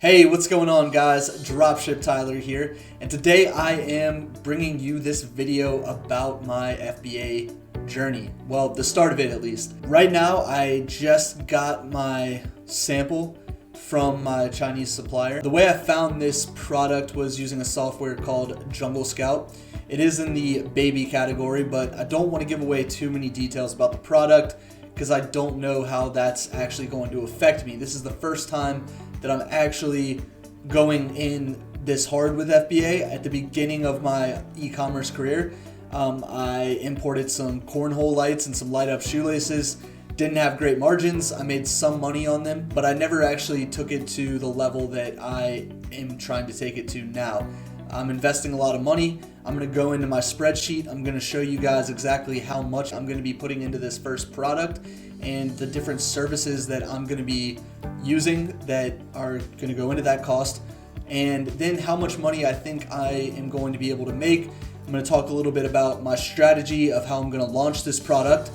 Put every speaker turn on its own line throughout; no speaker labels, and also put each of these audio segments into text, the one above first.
Hey, what's going on, guys? Dropship Tyler here, and today I am bringing you this video about my FBA journey. Well, the start of it at least. Right now, I just got my sample from my Chinese supplier. The way I found this product was using a software called Jungle Scout. It is in the baby category, but I don't want to give away too many details about the product because I don't know how that's actually going to affect me. This is the first time that I'm actually going in this hard with FBA. At the beginning of my e-commerce career, I imported some cornhole lights and some light up shoelaces. Didn't have great margins. I made some money on them, but I never actually took it to the level that I am trying to take it to now. I'm investing a lot of money. I'm gonna go into my spreadsheet. I'm gonna show you guys exactly how much I'm gonna be putting into this first product and the different services that I'm gonna be using that are gonna go into that cost, and then how much money I think I am going to be able to make. I'm gonna talk a little bit about my strategy of how I'm gonna launch this product.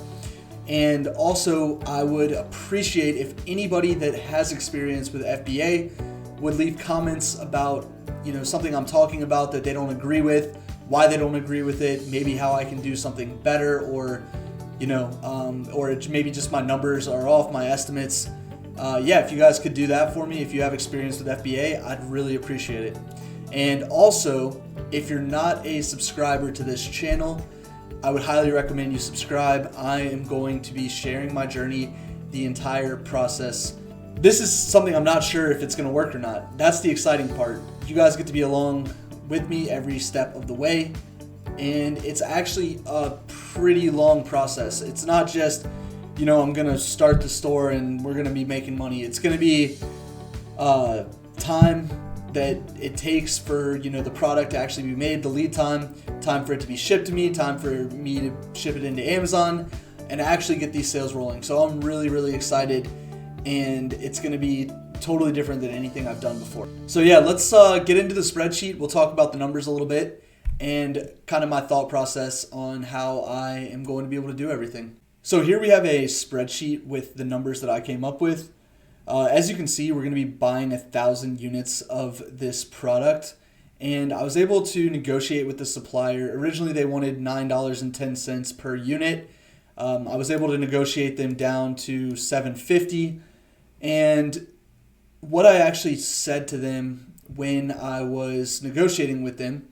And also, I would appreciate if anybody that has experience with FBA would leave comments about something I'm talking about that they don't agree with, why they don't agree with it, maybe how I can do something better, or or maybe just my numbers are off, my estimates. If you guys could do that for me, if you have experience with FBA, I'd really appreciate it. And also, if you're not a subscriber to this channel, I would highly recommend you subscribe. I am going to be sharing my journey, the entire process. This is something I'm not sure if it's going to work or not. That's the exciting part. You guys get to be along with me every step of the way, and it's actually a pretty long process. It's not just, I'm going to start the store and we're going to be making money. It's going to be time that it takes for the product to actually be made, the lead time for it to be shipped to me, time for me to ship it into Amazon, and actually get these sales rolling. So I'm really, really excited, and it's going to be totally different than anything I've done before. So yeah, let's get into the spreadsheet. We'll talk about the numbers a little bit and kind of my thought process on how I am going to be able to do everything. So here we have a spreadsheet with the numbers that I came up with. As you can see, we're going to be buying 1,000 units of this product, and I was able to negotiate with the supplier. Originally, they wanted $9.10 per unit. I was able to negotiate them down to $7.50, and what I actually said to them when I was negotiating with them,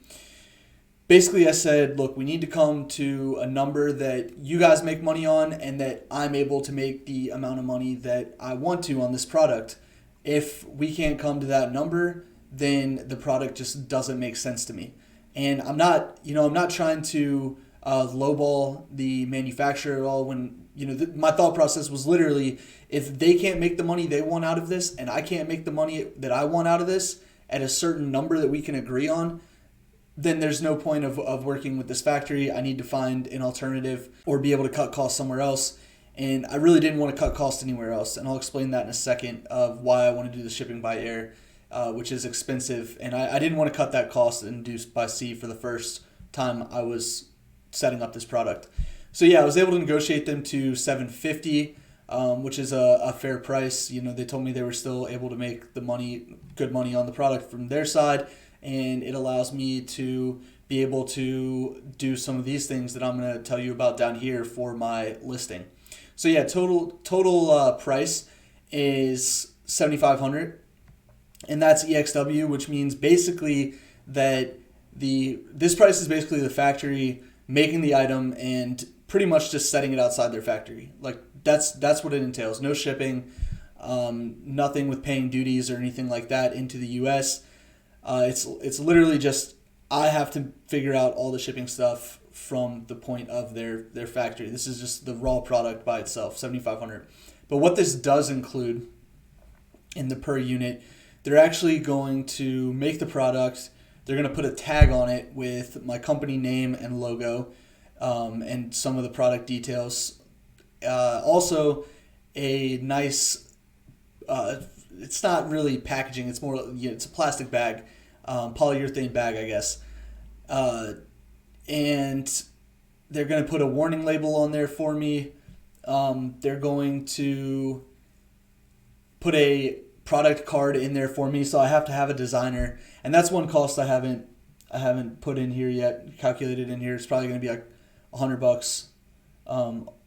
basically I said, look, we need to come to a number that you guys make money on and that I'm able to make the amount of money that I want to on this product. If we can't come to that number, then the product just doesn't make sense to me. And I'm not trying to lowball the manufacturer at all. When my thought process was literally, if they can't make the money they want out of this and I can't make the money that I want out of this at a certain number that we can agree on, then there's no point of working with this factory. I need to find an alternative or be able to cut costs somewhere else. And I really didn't want to cut costs anywhere else. And I'll explain that in a second of why I want to do the shipping by air, which is expensive. And I didn't want to cut that cost induced by sea for the first time I was setting up this product. So yeah, I was able to negotiate them to $7.50, which is a fair price. They told me they were still able to make good money on the product from their side, and it allows me to be able to do some of these things that I'm going to tell you about down here for my listing. So yeah, total price is $7,500, and that's EXW, which means basically that this price is basically the factory making the item and pretty much just setting it outside their factory. Like that's what it entails. No shipping, nothing with paying duties or anything like that into the US. It's literally just I have to figure out all the shipping stuff from the point of their factory. This is just the raw product by itself, $7,500. But what this does include in the per unit, they're actually going to make the product. They're going to put a tag on it with my company name and logo, and some of the product details. Also, a nice, it's not really packaging. It's more, it's a plastic bag, polyurethane bag, I guess. And they're going to put a warning label on there for me. They're going to put a product card in there for me, so I have to have a designer, and that's one cost I haven't put in here yet, calculated in here. It's probably going to be like $100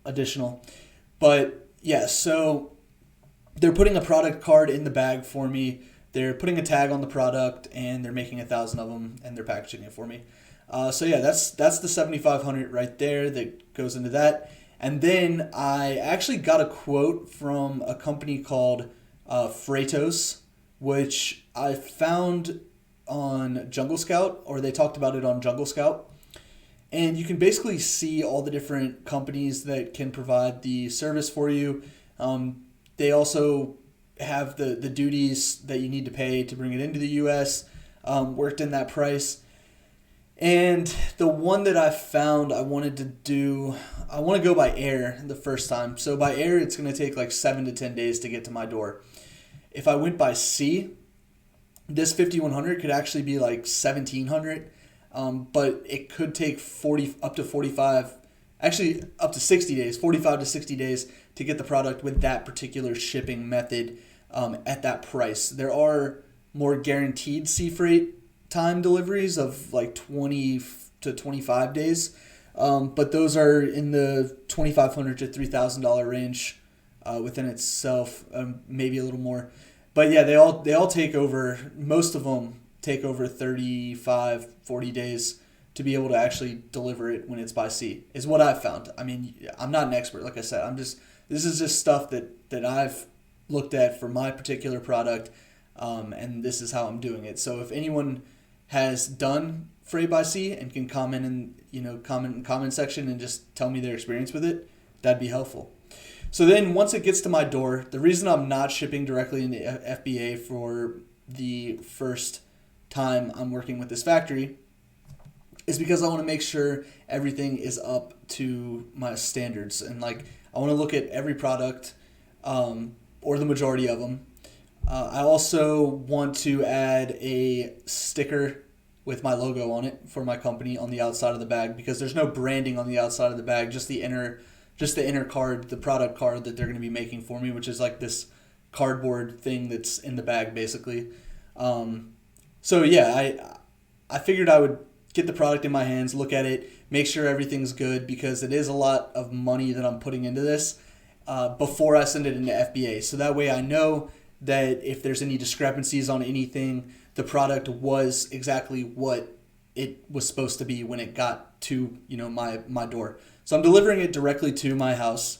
additional. But yeah, so they're putting a product card in the bag for me. They're putting a tag on the product, and they're making 1,000 of them, and they're packaging it for me. So yeah, that's the 7,500 right there that goes into that. And then I actually got a quote from a company called Freightos, which I found on Jungle Scout, or they talked about it on Jungle Scout. And you can basically see all the different companies that can provide the service for you. They also have the duties that you need to pay to bring it into the U.S. Worked in that price. And the one that I found I want to go by air the first time. So by air, it's going to take like 7 to 10 days to get to my door. If I went by sea, this 5,100 could actually be like 1,700. But it could take 45 to 60 days, 45 to 60 days to get the product with that particular shipping method at that price. There are more guaranteed sea freight time deliveries of like 20 to 25 days, but those are in the $2,500 to $3,000 range within itself, maybe a little more. But yeah, they all take over, most of them take over 35, 40 days to be able to actually deliver it when it's by sea, is what I've found. I mean, I'm not an expert, like I said. This is just stuff that I've looked at for my particular product, and this is how I'm doing it. So if anyone has done freight by sea and can comment in comment section and just tell me their experience with it, that'd be helpful. So then once it gets to my door, the reason I'm not shipping directly into FBA for the first time I'm working with this factory is because I want to make sure everything is up to my standards. And like, I want to look at every product, or the majority of them. I also want to add a sticker with my logo on it for my company on the outside of the bag, because there's no branding on the outside of the bag, just the inner card, the product card that they're going to be making for me, which is like this cardboard thing that's in the bag basically. So yeah, I figured I would get the product in my hands, look at it, make sure everything's good, because it is a lot of money that I'm putting into this before I send it into FBA. So that way I know that if there's any discrepancies on anything, the product was exactly what it was supposed to be when it got to my door. So I'm delivering it directly to my house,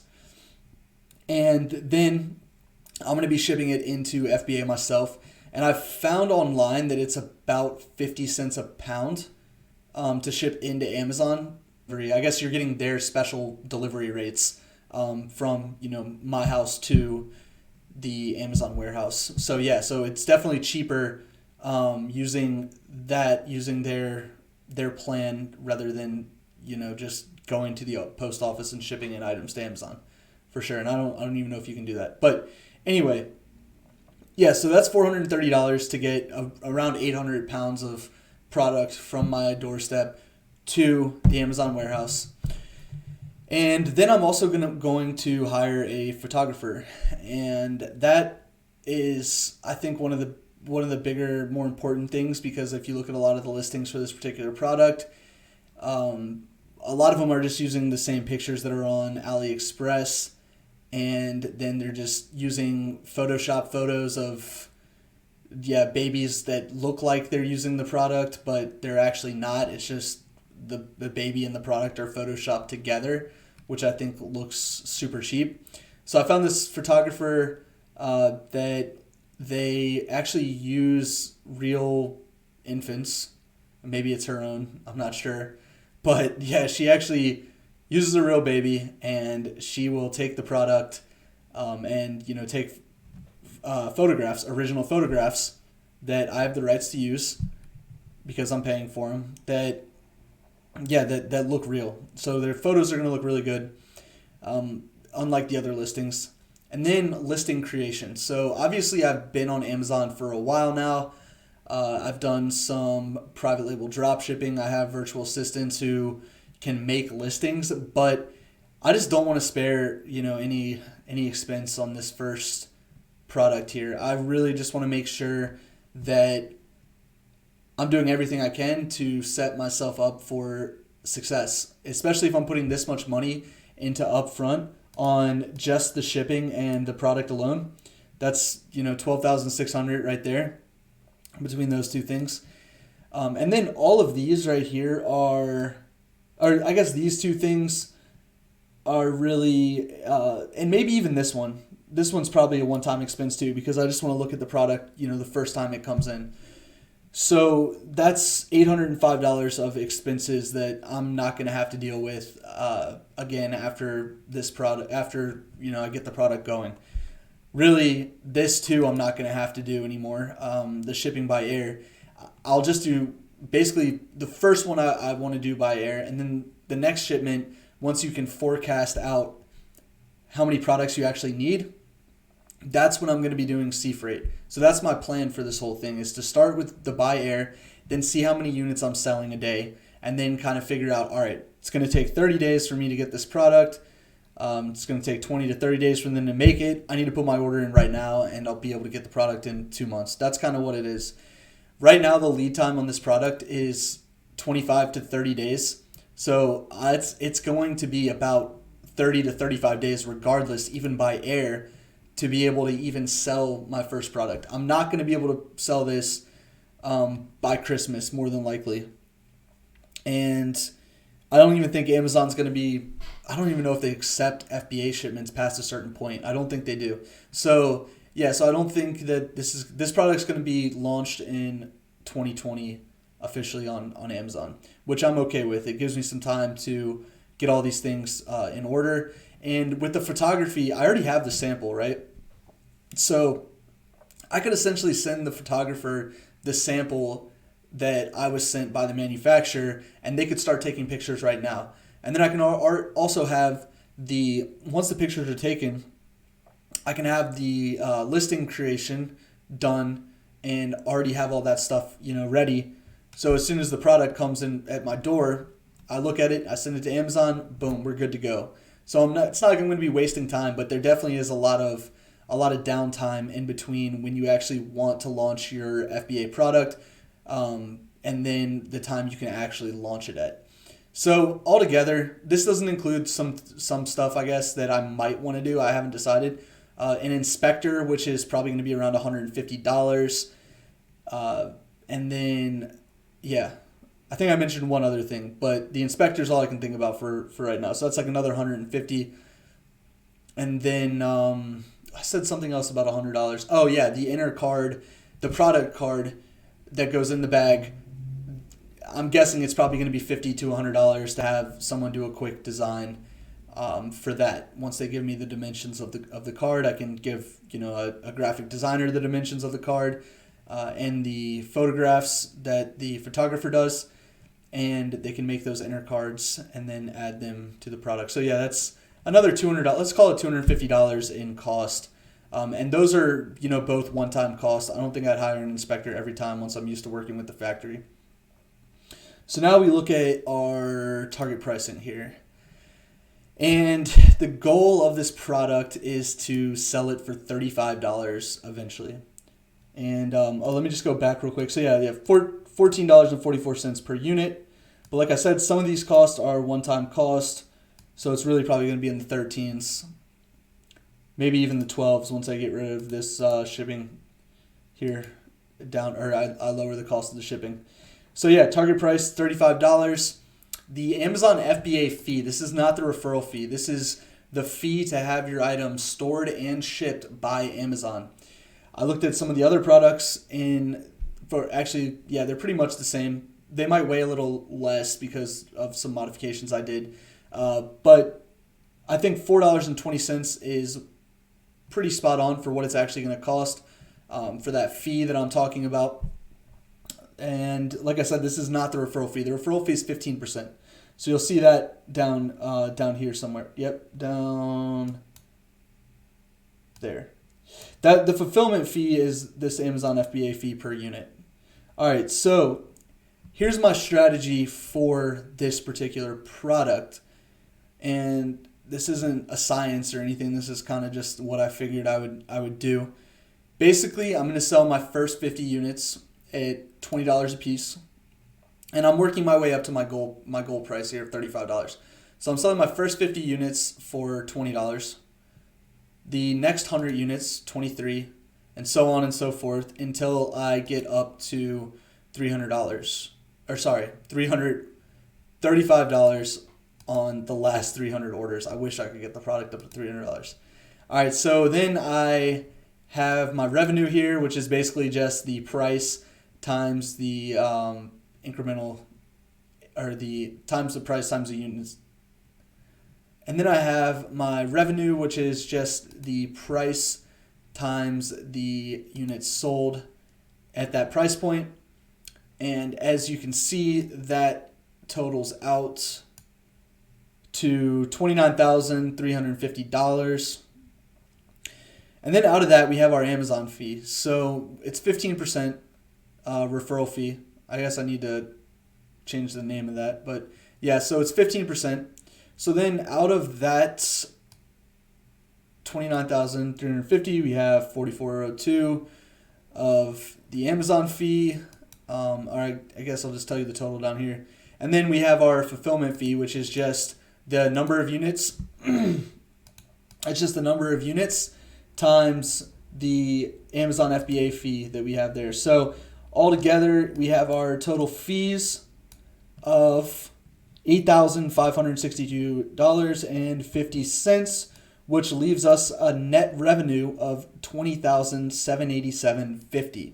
and then I'm going to be shipping it into FBA myself. And I've found online that it's about 50 cents a pound to ship into Amazon. I guess you're getting their special delivery rates from my house to the Amazon warehouse. So yeah, so it's definitely cheaper using their plan rather than just going to the post office and shipping in items to Amazon, for sure. And I don't even know if you can do that. But anyway, yeah, so that's $430 to get around 800 pounds of product from my doorstep to the Amazon warehouse. And then I'm also going to hire a photographer, and that is, I think, one of the bigger, more important things, because if you look at a lot of the listings for this particular product, a lot of them are just using the same pictures that are on AliExpress, and then they're just using Photoshop photos of babies that look like they're using the product, but they're actually not. It's just the baby and the product are photoshopped together, which I think looks super cheap. So I found this photographer that they actually use real infants. Maybe it's her own, I'm not sure. But yeah, she actually uses a real baby, and she will take the product and take photographs, original photographs that I have the rights to use because I'm paying for them, that look real. So their photos are going to look really good, unlike the other listings. And then listing creation. So obviously I've been on Amazon for a while now. I've done some private label drop shipping. I have virtual assistants who can make listings, but I just don't want to spare any expense on this first product here. I really just want to make sure that I'm doing everything I can to set myself up for success, especially if I'm putting this much money into upfront on just the shipping and the product alone. That's, $12,600 right there between those two things. And then all of these right here or I guess these two things are really, and maybe even this one. This one's probably a one-time expense too, because I just want to look at the product, the first time it comes in. So that's $805 of expenses that I'm not going to have to deal with again after this product, after, I get the product going. Really, this too I'm not going to have to do anymore, the shipping by air. I'll just do basically the first one I want to do by air, and then the next shipment, once you can forecast out how many products you actually need, that's when I'm going to be doing sea freight. So that's my plan for this whole thing, is to start with the by air, then see how many units I'm selling a day, and then kind of figure out, all right, it's going to take 30 days for me to get this product. It's going to take 20 to 30 days for them to make it. I need to put my order in right now, and I'll be able to get the product in 2 months. That's kind of what it is. Right now, the lead time on this product is 25 to 30 days. So it's going to be about 30 to 35 days regardless, even by air, to be able to even sell my first product. I'm not going to be able to sell this by Christmas, more than likely. And I don't even think Amazon's going to be, I don't even know if they accept FBA shipments past a certain point. I don't think they do. So I don't think that this product's going to be launched in 2020 officially on Amazon, which I'm okay with. It gives me some time to get all these things in order. And with the photography, I already have the sample, right? So I could essentially send the photographer the sample that I was sent by the manufacturer, and they could start taking pictures right now. And then I can also have once the pictures are taken, I can have the listing creation done and already have all that stuff, ready. So as soon as the product comes in at my door, I look at it, I send it to Amazon, boom, we're good to go. So it's not like I'm going to be wasting time, but there definitely is a lot of downtime in between when you actually want to launch your FBA product, and then the time you can actually launch it at. So altogether, this doesn't include some stuff, I guess, that I might want to do. I haven't decided. An inspector, which is probably going to be around $150. And then, I think I mentioned one other thing, but the inspector is all I can think about for right now. So that's like another $150. And then I said something else about $100. Oh yeah, the inner card, the product card that goes in the bag. I'm guessing it's probably going to be $50 to $100 to have someone do a quick design for that. Once they give me the dimensions of the card, I can give a graphic designer the dimensions of the card and the photographs that the photographer does, and they can make those inner cards and then add them to the product. So yeah, that's another $200. Let's call it $250 in cost. And those are both one-time costs. I don't think I'd hire an inspector every time once I'm used to working with the factory. So now we look at our target pricing here. And the goal of this product is to sell it for $35 eventually. And let me just go back real quick. So yeah, $14.44 per unit. But like I said, some of these costs are one-time cost. So it's really probably going to be in the 13s. Maybe even the 12s once I get rid of this shipping here down, or I lower the cost of the shipping. So yeah, target price, $35. The Amazon FBA fee, this is not the referral fee. This is the fee to have your item stored and shipped by Amazon. I looked at some of the other products they're pretty much the same. They might weigh a little less because of some modifications I did. But I think $4.20 is pretty spot on for what it's actually going to cost for that fee that I'm talking about. And like I said, this is not the referral fee. The referral fee is 15%. So you'll see that down here somewhere. Yep, down there. The fulfillment fee is this Amazon FBA fee per unit. All right, so here's my strategy for this particular product. And this isn't a science or anything. This is kind of just what I figured I would do. basically I'm going to sell my first 50 units at $20 a piece. And I'm working my way up to my goal price here of $35. So I'm selling my first 50 units for $20. The next 100 units, $23, and so on and so forth until I get up to $335 on the last 300 orders. I wish I could get the product up to $300. All right, so then I have my revenue here, which is basically just the price times the incremental, or the times the price times the units. And then I have my revenue, which is just the price times the units sold at that price point. And as you can see, that totals out to $29,350. And then out of that, we have our Amazon fee. So it's 15% referral fee. I guess I need to change the name of that. But yeah, so it's 15%. So then out of that 29,350, we have 4,402 of the Amazon fee. All right, I guess I'll just tell you the total down here. And then we have our fulfillment fee, which is just the number of units. It's just the number of units times the Amazon FBA fee that we have there. So altogether, we have our total fees of $8,562.50, which leaves us a net revenue of $20,787.50.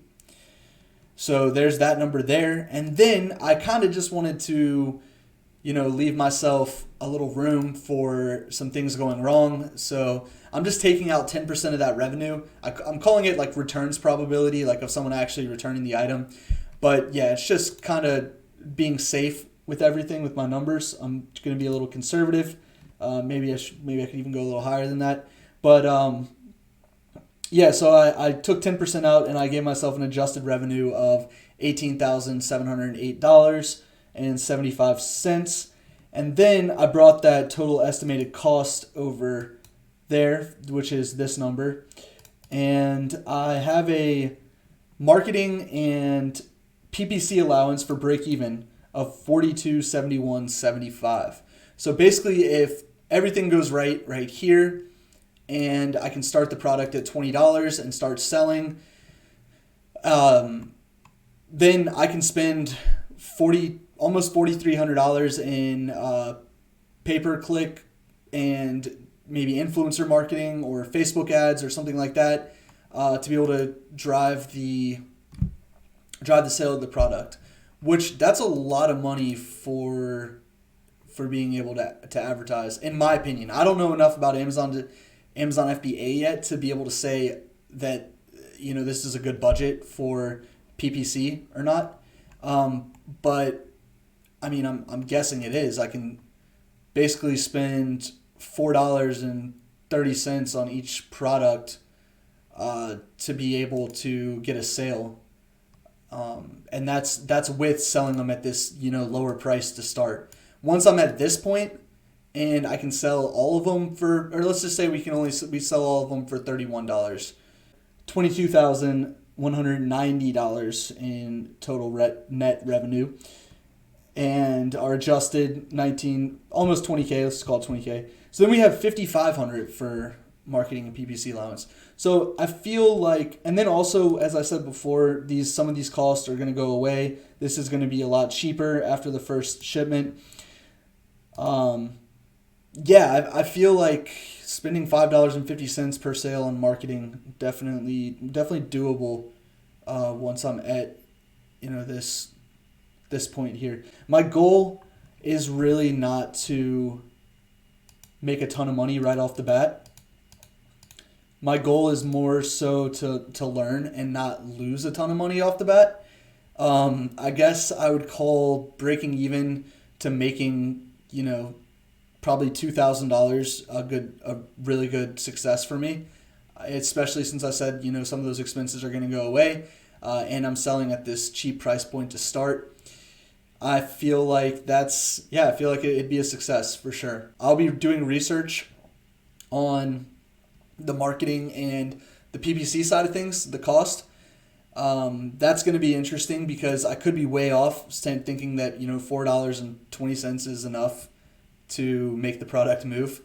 So there's that number there. And then I kind of just wanted to, leave myself a little room for some things going wrong. So I'm just taking out 10% of that revenue. I'm calling it like returns probability, like of someone actually returning the item. But yeah, it's just kind of being safe with everything with my numbers. I'm going to be a little conservative. Maybe I could even go a little higher than that. But yeah, so I took 10% out and I gave myself an adjusted revenue of $18,708.75. And then I brought that total estimated cost over there, which is this number. And I have a marketing and PPC allowance for break even of $42.71.75. So basically, if everything goes right here, and I can start the product at $20 and start selling, then I can spend almost $4,300 in pay-per-click and maybe influencer marketing or Facebook ads or something like that to be able to drive the sale of the product. Which that's a lot of money for being able to advertise, in my opinion. I don't know enough about Amazon FBA yet to be able to say that this is a good budget for PPC or not. But I mean, I'm guessing it is. I can basically spend $4.30 on each product to be able to get a sale. And that's with selling them at this lower price to start. Once I'm at this point and I can sell all of them for, or let's just say we sell all of them for $31, $22,190 in total net revenue, and our adjusted almost 20K. Let's call it 20K. So then we have $5,500 for marketing and PPC allowance. So I feel like, and then also, as I said before, some of these costs are going to go away. This is going to be a lot cheaper after the first shipment. Yeah, I feel like spending $5.50 per sale on marketing definitely doable once I'm at this point here. My goal is really not to make a ton of money right off the bat. My goal is more so to learn and not lose a ton of money off the bat. I guess I would call breaking even to making, probably $2,000 a really good success for me, especially since I said, some of those expenses are going to go away, and I'm selling at this cheap price point to start. I feel like it'd be a success for sure. I'll be doing research on the marketing and the PPC side of things, the cost. That's going to be interesting because I could be way off thinking that, $4.20 is enough to make the product move.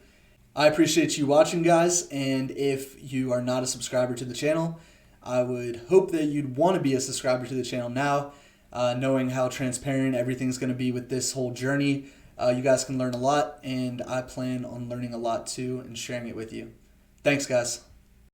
I appreciate you watching, guys, and if you are not a subscriber to the channel, I would hope that you'd want to be a subscriber to the channel now, knowing how transparent everything's going to be with this whole journey. You guys can learn a lot, and I plan on learning a lot too and sharing it with you. Thanks, guys.